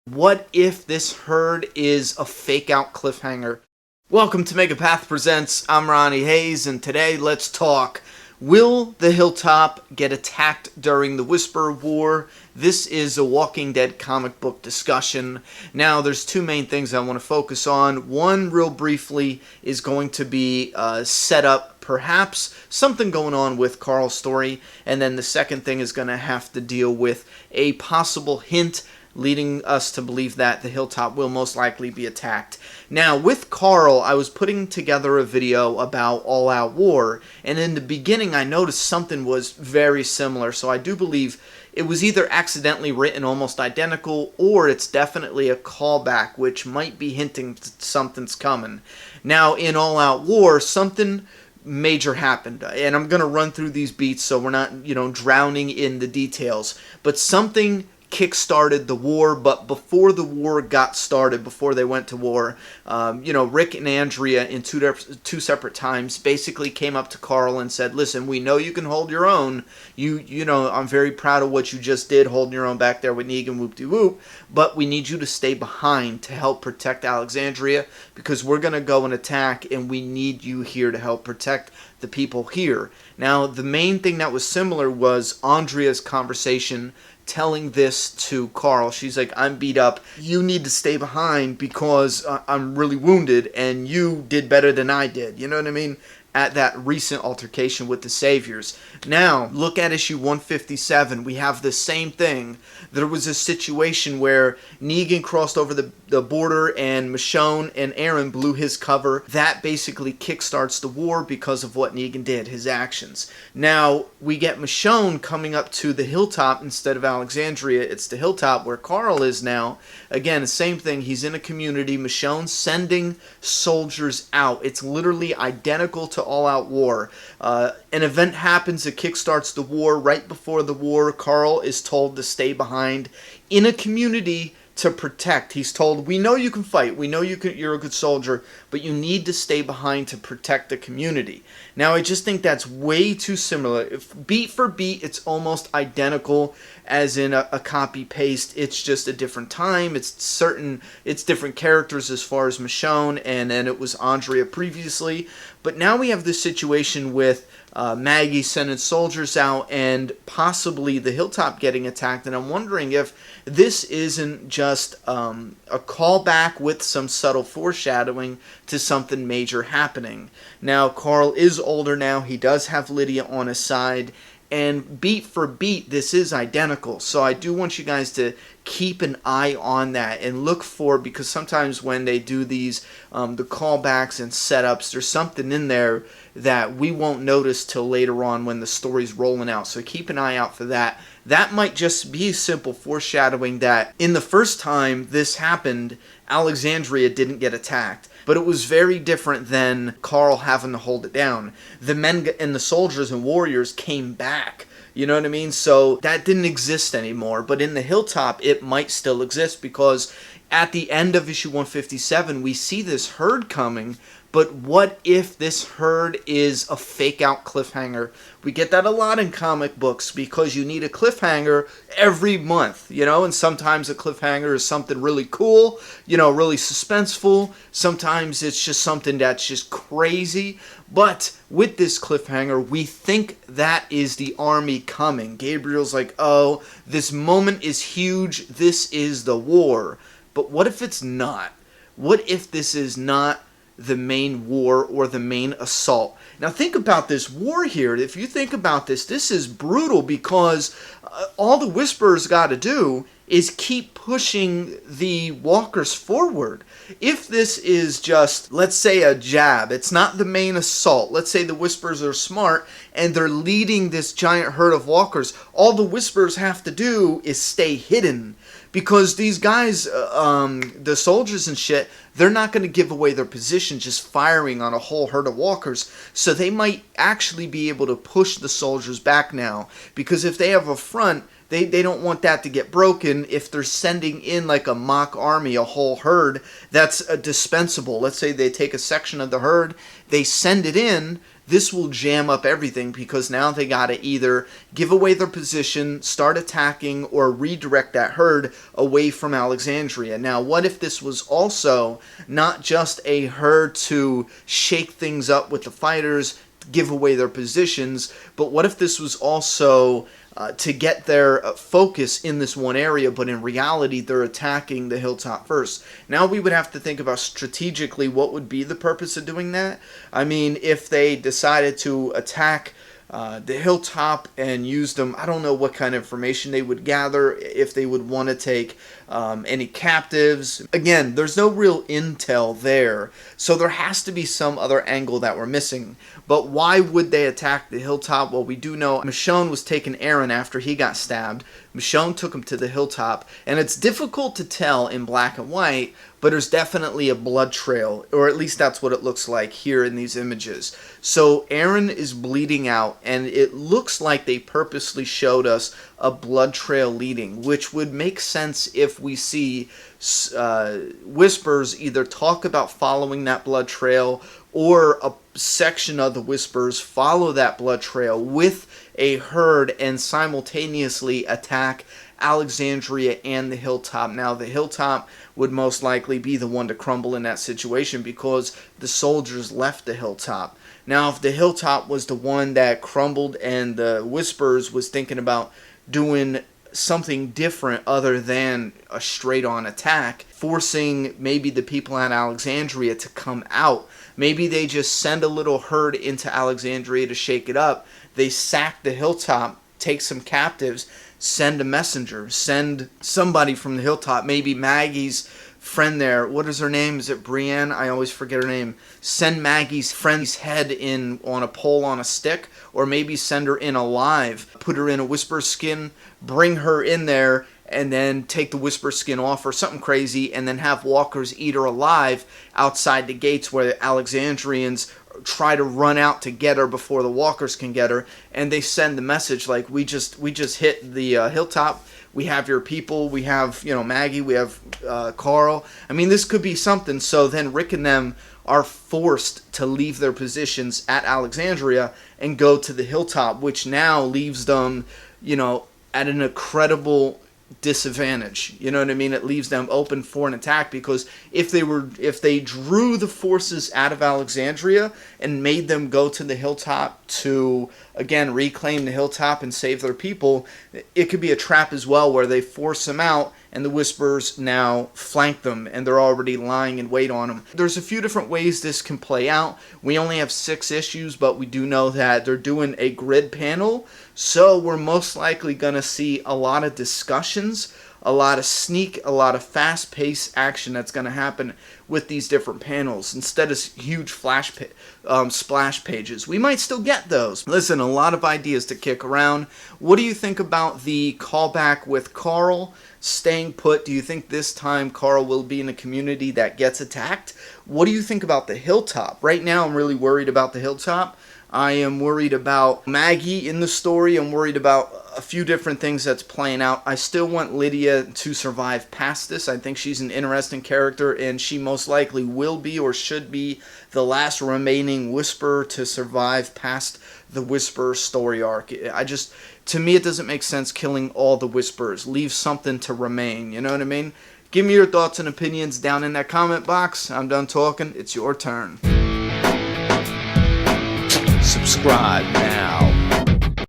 What if this herd is a fake out cliffhanger? Welcome to Megapath Presents. I'm Ronnie Hayes, and today let's talk. Will the Hilltop get attacked during the Whisper War? This is a Walking Dead comic book discussion. Now, there's two main things I want to focus on. One, real briefly, is going to be set up, perhaps something going on with Carl's story, and then the second thing is going to have to deal with a possible hint leading us to believe that the Hilltop will most likely be attacked. Now, with Carl, I was putting together a video about All Out War, and in the beginning I noticed something was very similar, so I do believe it was either accidentally written almost identical, or it's definitely a callback, which might be hinting something's coming. Now, in All Out War, something major happened, and I'm going to run through these beats so we're not, drowning in the details, but something kick-started the war. But before the war got started, before they went to war, Rick and Andrea in two separate times basically came up to Carl and said, listen, we know you can hold your own. I'm very proud of what you just did, holding your own back there with Negan, whoop-de-whoop, but we need you to stay behind to help protect Alexandria, because we're going to go and attack, and we need you here to help protect the people here. Now, the main thing that was similar was Andrea's conversation telling this to Carl. She's like, I'm beat up. You need to stay behind because I'm really wounded, and you did better than I did. You know what I mean? At that recent altercation with the Saviors. Now, look at issue 157. We have the same thing. There was a situation where Negan crossed over the border, and Michonne and Aaron blew his cover. That basically kickstarts the war because of what Negan did, his actions. Now, we get Michonne coming up to the Hilltop instead of Alexandria. It's the Hilltop where Carl is now. Again, the same thing. He's in a community. Michonne sending soldiers out. It's literally identical to All Out War. An event happens that kickstarts the war. Right before the war, Carl is told to stay behind in a community to protect. He's told, we know you can fight, we know you're a good soldier, but you need to stay behind to protect the community. Now, I just think that's way too similar. If beat for beat, it's almost identical, as in a copy-paste. It's just a different time. It's different characters as far as Michonne, and then it was Andrea previously. But now we have this situation with Maggie sending soldiers out, and possibly the Hilltop getting attacked, and I'm wondering if this isn't just a callback with some subtle foreshadowing to something major happening. Now, Carl is older now. He does have Lydia on his side, and beat for beat, this is identical. So I do want you guys to keep an eye on that and look for, because sometimes when they do these, the callbacks and setups, there's something in there that we won't notice till later on when the story's rolling out. So keep an eye out for that. That might just be simple foreshadowing that in the first time this happened, Alexandria didn't get attacked. But it was very different than Carl having to hold it down. The men and the soldiers and warriors came back. You know what I mean? So that didn't exist anymore. But in the Hilltop, it might still exist, because at the end of issue 157, we see this herd coming. But what if this herd is a fake-out cliffhanger? We get that a lot in comic books, because you need a cliffhanger every month, and sometimes a cliffhanger is something really cool, really suspenseful. Sometimes it's just something that's just crazy. But with this cliffhanger, we think that is the army coming. Gabriel's like, oh, this moment is huge. This is the war. But what if it's not? What if this is not the main war or the main assault? Now think about this war here. If you think about this, this is brutal, because all the Whisperers got to do is keep pushing the walkers forward. If this is just, let's say, a jab, it's not the main assault. Let's say the Whisperers are smart and they're leading this giant herd of walkers. All the Whisperers have to do is stay hidden, because these guys, the soldiers and shit, they're not going to give away their position just firing on a whole herd of walkers. So they might actually be able to push the soldiers back now, because if they have a front, they don't want that to get broken. If they're sending in like a mock army, a whole herd, that's dispensable. Let's say they take a section of the herd, they send it in, this will jam up everything because now they got to either give away their position, start attacking, or redirect that herd away from Alexandria. Now, what if this was also not just a herd to shake things up with the fighters, give away their positions, but what if this was also to get their focus in this one area, but in reality they're attacking the hilltop first? Now we would have to think about strategically what would be the purpose of doing that. I mean, if they decided to attack the hilltop and use them, I don't know what kind of information they would gather, if they would want to take any captives. Again, there's no real intel there, so there has to be some other angle that we're missing. But why would they attack the hilltop? Well, we do know Michonne was taking Aaron after he got stabbed. Michonne took him to the hilltop, and it's difficult to tell in black and white, but there's definitely a blood trail, or at least that's what it looks like here in these images. So Aaron is bleeding out, and it looks like they purposely showed us a blood trail leading, which would make sense if we see Whispers either talk about following that blood trail, or a section of the Whispers follow that blood trail with a herd and simultaneously attack Alexandria and the hilltop. Now, the hilltop would most likely be the one to crumble in that situation because the soldiers left the hilltop. Now, if the hilltop was the one that crumbled and the Whispers was thinking about doing something different other than a straight-on attack, forcing maybe the people at Alexandria to come out. Maybe they just send a little herd into Alexandria to shake it up. They sack the hilltop, take some captives, send a messenger, send somebody from the hilltop, maybe Maggie's friend there. What is her name? Is it Brienne? I always forget her name. Send Maggie's friend's head in on a pole on a stick, or maybe send her in alive, put her in a whisper skin, bring her in there, and then take the whisper skin off or something crazy, and then have walkers eat her alive outside the gates where the Alexandrians try to run out to get her before the walkers can get her, and they send the message like, we just hit the hilltop, we have your people, we have, Maggie, we have Carl. I mean, this could be something. So then Rick and them are forced to leave their positions at Alexandria and go to the hilltop, which now leaves them, at an incredible disadvantage. You know what I mean? It leaves them open for an attack, because if they drew the forces out of Alexandria and made them go to the hilltop to again reclaim the hilltop and save their people, it could be a trap as well, where they force them out and the Whispers now flank them and they're already lying in wait on them. There's a few different ways this can play out. We only have 6 issues, but we do know that they're doing a grid panel, so we're most likely going to see a lot of discussions, a lot of a lot of fast-paced action that's going to happen with these different panels instead of huge splash pages. We might still get those. Listen, a lot of ideas to kick around. What do you think about the callback with Carl staying put? Do you think this time Carl will be in a community that gets attacked? What do you think about the hilltop? Right now, I'm really worried about the hilltop. I am worried about Maggie in the story. I'm worried about a few different things that's playing out. I still want Lydia to survive past this. I think she's an interesting character, and she most likely will be or should be the last remaining Whisperer to survive past the Whisperer story arc. To me, it doesn't make sense killing all the Whisperers. Leave something to remain, you know what I mean? Give me your thoughts and opinions down in that comment box. I'm done talking. It's your turn. Subscribe now.